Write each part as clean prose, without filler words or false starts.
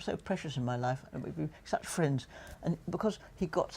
so precious in my life, and we'd be such friends. And because he could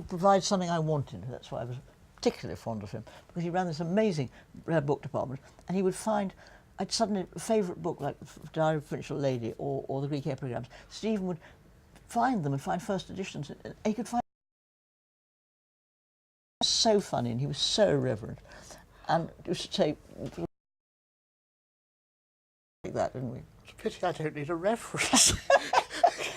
provide something I wanted, that's why I was particularly fond of him, because he ran this amazing rare book department, and he would find, I'd suddenly, a favourite book like Diary of a Provincial Lady or the Greek epigrams, Stephen would find them and find first editions, and he could find so funny, and he was so irreverent. And used to say like that, didn't we? It's a pity I don't need a reference.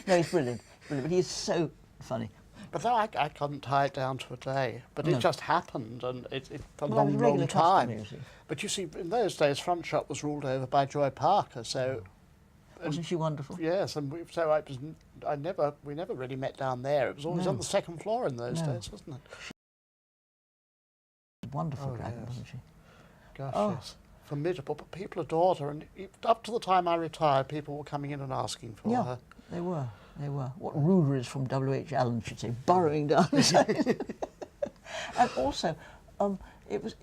No, he's brilliant, brilliant, but he's so funny. But no, I couldn't tie it down to a day. But No. it just happened, and it for a Well, I was long, a regular long time. customer, you see. But you see, in those days, Front Shop was ruled over by Joy Parker, so... Wasn't she wonderful? Yes, and we never really met down there. It was always No. on the second floor in those No. days, wasn't it? Wonderful Oh, dragon, yes. wasn't she? Gosh, Oh. yes. Formidable, but people adored her, and up to the time I retired, people were coming in and asking for Yeah, her. they were. They were. What ruderies from W.H. Allen should say, burrowing down. And also, it was.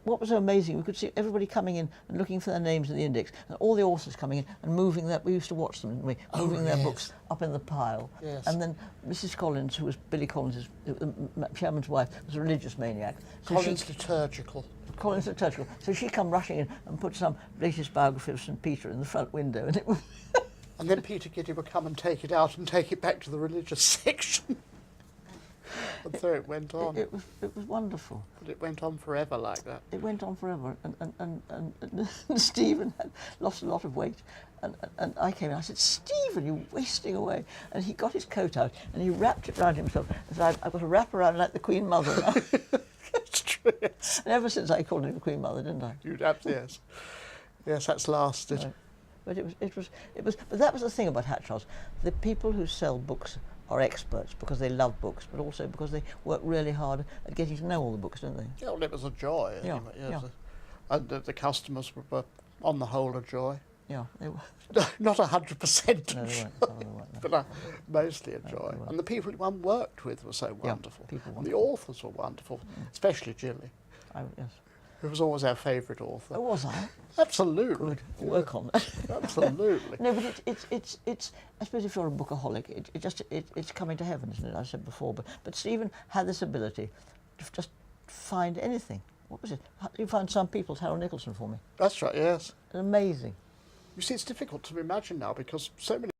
What was so amazing, we could see everybody coming in and looking for their names in the index, and all the authors coming in and moving their, we used to watch them, didn't we? Moving their yes. books up in the pile. Yes. And then Mrs. Collins, who was Billy Collins' chairman's wife, was a religious maniac. So Collins liturgical. Collins liturgical. So she'd come rushing in and put some latest biography of St. Peter in the front window, and it was... And then Peter Giddy would come and take it out and take it back to the religious section. And so it went on. It was wonderful. But it went on forever like that. It went on forever, and Stephen had lost a lot of weight, and I came in, I said, Stephen, you're wasting away. And he got his coat out, and he wrapped it around himself, and said, I've got to wrap around like the Queen Mother now. That's true, yes. And ever since I called him the Queen Mother, didn't I? You'd have, yes. Yes, that's lasted. Right. But but that was the thing about Hatchard's. The people who sell books are experts because they love books, but also because they work really hard at getting to know all the books, don't they? Yeah, well, it was a joy. Yeah, Anyway, yes. yeah. And the customers were, on the whole, a joy. Yeah, they were. Not 100%, No, I'm they sure, weren't. No, they weren't, no. but mostly a No, joy. they weren't. And the people one worked with were so Yeah, wonderful. people And the wonderful. authors were wonderful, especially Jilly, Yes. who was always our favourite author. Oh, was I? Absolutely. Good. Work on that. Absolutely. No, but it's. I suppose if you're a bookaholic, it's coming to heaven, isn't it? I said before, but Stephen had this ability to just find anything. What was it? You found Some People's Harold Nicholson for me. That's right, yes. Amazing. You see, it's difficult to imagine now because so many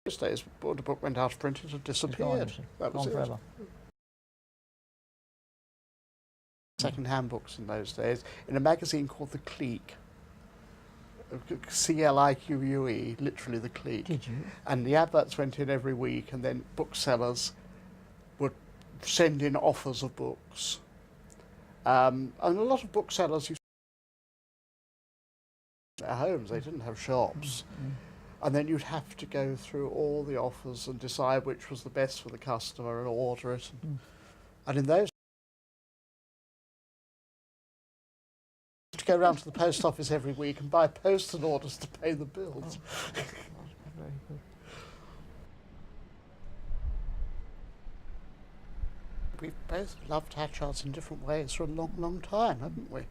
these days, when the book went out of print, it had It's gone, disappeared. isn't it? That was Gone it. forever. Second-hand books in those days, in a magazine called The Clique. C-L-I-Q-U-E, literally The Clique. Did you? And the adverts went in every week, and then booksellers would send in offers of books. And a lot of booksellers used to their homes, they didn't have shops. And then you'd have to go through all the offers and decide which was the best for the customer and order it. And in those to go round to the post office every week and buy postal orders to pay the bills. Very good. We've both loved Hatchards in different ways for a long, long time, haven't we?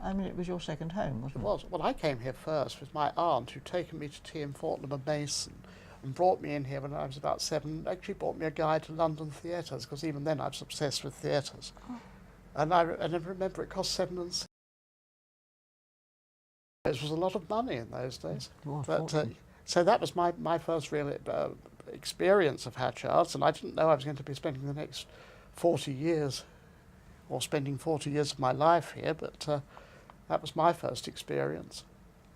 I mean, it was your second home, wasn't It it? was. Well, I came here first with my aunt, who'd taken me to tea in Fortnum and Mason and brought me in here when I was about 7, actually brought me a guide to London theatres, because even then I was obsessed with theatres. And I remember it cost 7 and 6. It was a lot of money in those days. It was, But, fortunate. so that was my first real experience of Hatchards, and I didn't know I was going to be spending the next 40 years, or spending 40 years of my life here, but that was my first experience,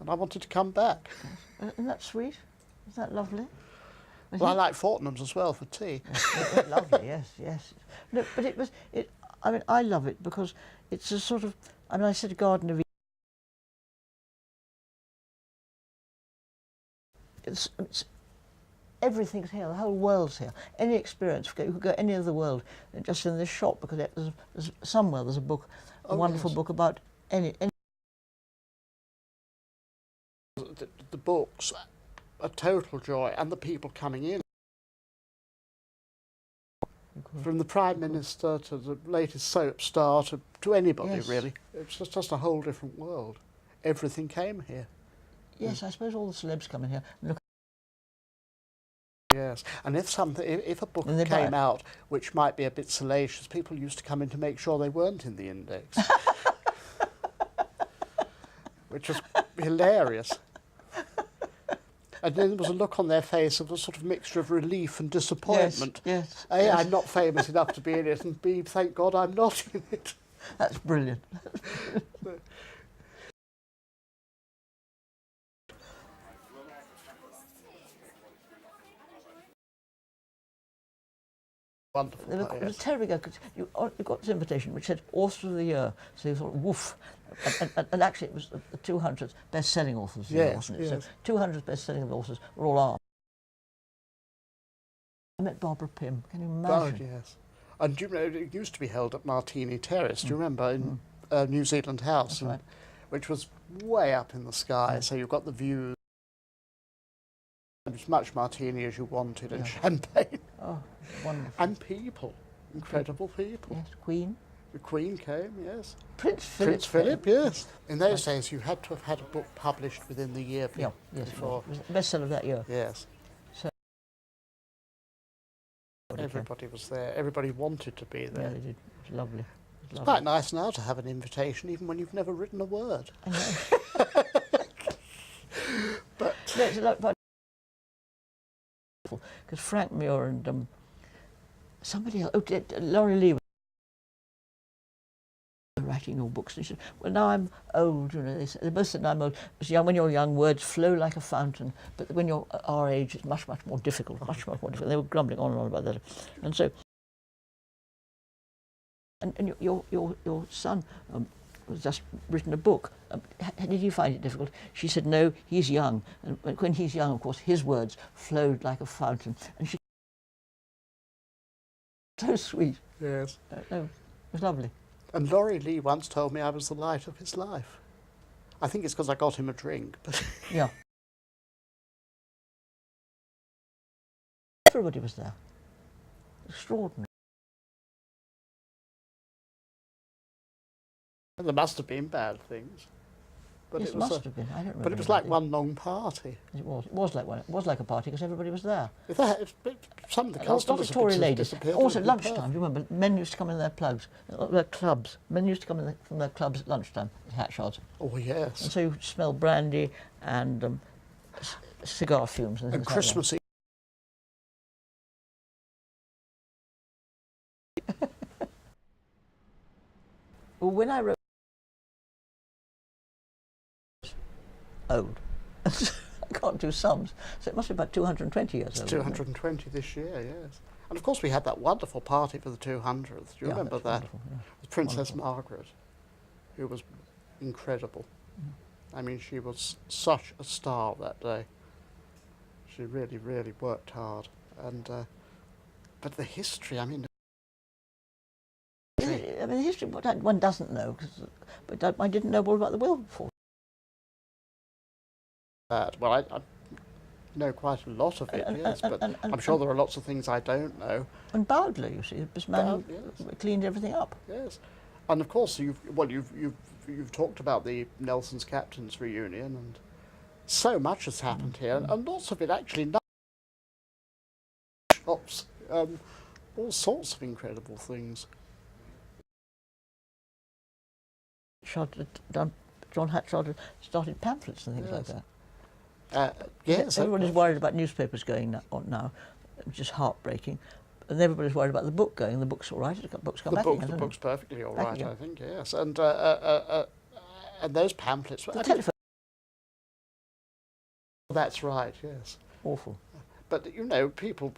and I wanted to come back. Isn't that sweet? Is that lovely? Well, I like Fortnum's as well for tea. Lovely, yes, yes. No, but it was, I mean, I love it because it's a sort of, I mean, I said Garden of Eden. It's everything's here, the whole world's here. Any experience, you could go any other world, just in this shop, because there's somewhere there's a book, a wonderful yes. book about any The books, a total joy, and the people coming in. From the Prime Minister to the latest soap star to anybody, Yes. really. It's just a whole different world. Everything came here. Yes, I suppose all the celebs come in here and look. Yes, and if a book And they buy came it. out which might be a bit salacious, people used to come in to make sure they weren't in the index, which was hilarious. And then there was a look on their face of a sort of mixture of relief and disappointment. Yes, A, yes. I'm not famous enough to be in it, and B, thank God I'm not in it. That's brilliant. Wonderful. It was Yes. terribly good because you got this invitation which said Author of the Year, so you thought, woof. And actually it was the 200 best-selling authors of the year, Yes, wasn't it? yes. So 200 best-selling authors were all ours. I met Barbara Pym, can you Oh, imagine? yes. And do you know, it used to be held at Martini Terrace, do you remember, in New Zealand House, That's right. which was way up in the sky, so you've got the views, as much martini as you wanted, and champagne, Oh, wonderful. and people, incredible people. Yes, Queen. The Queen came, yes. Prince Philip. Prince Philip, yes. In those days, you had to have had a book published within the year Yeah, yes, it before. was the bestseller of that year. Yes. So, Everybody was there. Everybody wanted to be yeah, there. they did. It was lovely. It was It's lovely. quite nice now to have an invitation, even when you've never written a word. I know. But No, it's a lot, but because Frank Muir and somebody else, Laurie Lee, were writing your books. And she said, "Well, now I'm old. You know, they both said I'm old. Because young, when you're young, words flow like a fountain. But when you're our age, it's much, much more difficult. Much, much more difficult." They were grumbling on and on about that, and so. And your son was just written a book. Did you find it difficult? She said, no, he's young. And when he's young, of course, his words flowed like a fountain. And she so sweet. yes. No, it was lovely. And Laurie Lee once told me I was the light of his life. I think it's because I got him a drink, but Yeah. Everybody was there. Extraordinary. there must have been bad things. But Yes, it was must have been. I don't remember. but it was like anything. one long party. It was. It was like one. It was like a party because everybody was there. Some of the A lot customers of Tory had ladies. disappeared. Also It at was lunchtime. Do you remember? Men used to come in their their clubs. Men used to come in from their clubs at lunchtime at Hatchards. Oh yes. And so you smell brandy and cigar fumes and And things like that. Christmas Eve. Well, when I wrote old, I can't do sums, so it must be about 220 years It's old. 220 this year, yes. And of course we had that wonderful party for the 200th. Do you remember that? Wonderful, yeah. With Princess Wonderful. Margaret, who was incredible. I mean, she was such a star that day. She really, really worked hard. And but the history, I mean, I mean, the history one doesn't know, but I didn't know all about the Wilberforce. well, I know quite a lot of it, yes, but I'm sure there are lots of things I don't know. And Bowdler, you see, this man who Yes. cleaned everything up. Yes, and of course you've talked about the Nelson's Captains reunion, and so much has happened here, and lots of it actually. Shops, all sorts of incredible things. John Hatchard started pamphlets and things like Yes. that. Yes, Everybody's worried about newspapers going on now, which is heartbreaking. And everybody's worried about the book going. The book's all right. The book's come back again, the hasn't book's it? perfectly all Back right, again. I think. Yes, and those pamphlets. The I mean, telephone, that's right. Yes, awful. but you know, people.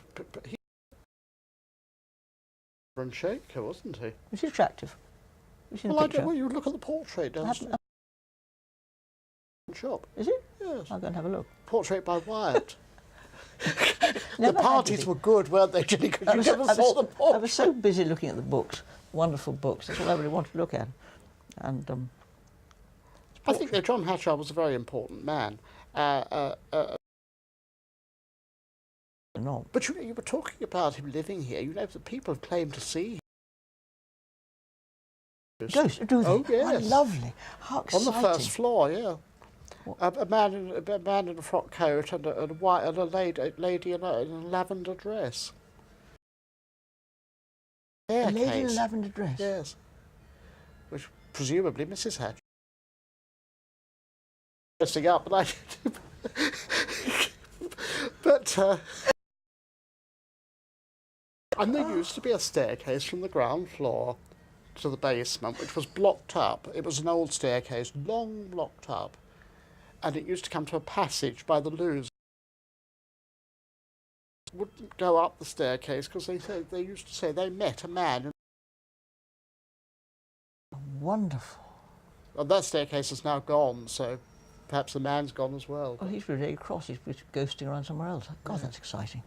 He and Shaker, wasn't he? Was he attractive? You've seen Well, the I picture? don't, well, you look at the portrait I downstairs haven't- in the shop. Is it? Yes, I'll go and have a look. portrait by Wyatt. The Never had parties anything. were good, weren't they, Jilly? Because you never saw the I portrait. was so busy looking at the books, wonderful books. That's all I really wanted to look at. And I think that John Hatchard was a very important man. not. But you were talking about him living here. You know, the people have claimed to see him. Ghosts, do they? Oh, yes. Oh, lovely. How On exciting. the first floor, yeah. A man in a frock coat and a lady in a lavender dress. A lady in a Staircase. lavender dress? Yes. Which presumably Mrs. Hatch. Dressing up, but but and there used to be a staircase from the ground floor to the basement, which was blocked up. It was an old staircase, long blocked up, and it used to come to a passage by the loos. Wouldn't go up the staircase because they used to say they met a man. Wonderful. Well, that staircase is now gone, so perhaps the man's gone as well. Oh, he's really cross. He's ghosting around somewhere else. God, Yeah. that's exciting.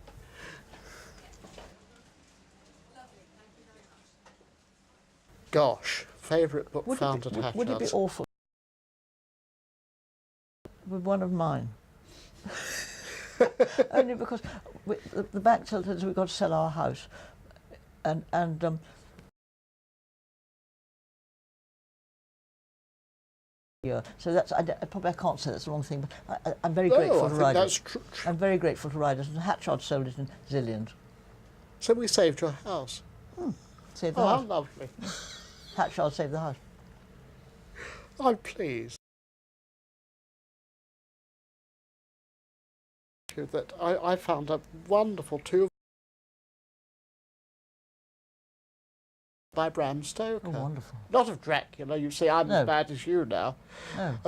Gosh, favourite book found at Hatchard's. Would it be awful with one of mine? Only because the bank told us we've got to sell our house, and yeah. So that's I probably can't say that's the wrong thing, but I'm very grateful to Riders. I'm very grateful to Riders, and Hatchard sold it in zillions. So we saved your house. Saved the Oh, how house. lovely. Hatchard saved the house. I'm pleased that I found a wonderful two by Bram Stoker. Oh, wonderful. Not of Dracula. You see, I'm No. as bad as you now. No.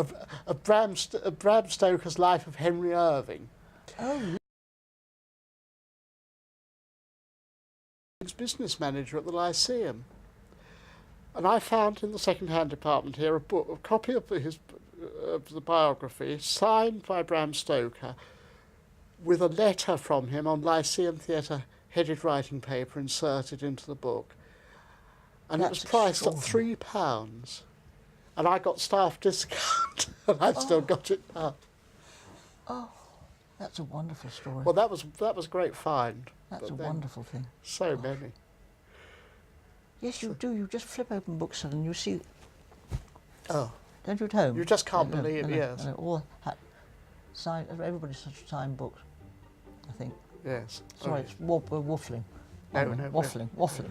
Of Bram Stoker's Life of Henry Irving. Oh, He's business manager at the Lyceum. And I found in the second-hand department here a copy of the biography signed by Bram Stoker with a letter from him on Lyceum Theatre headed writing paper inserted into the book. And it was priced at £3. And I got staff discount and I've still got it now. oh, that's a wonderful story. Well, that was a great find. That's but a then wonderful thing. So many. Yes, you do. You just flip open books and you see. Oh, Don't you at home? you just can't No, believe, no, yes. no, all signed. Everybody's such signed books. I think. Yes. Sorry, Oh, it's waffling. No, no, Waffling. no. Waffling.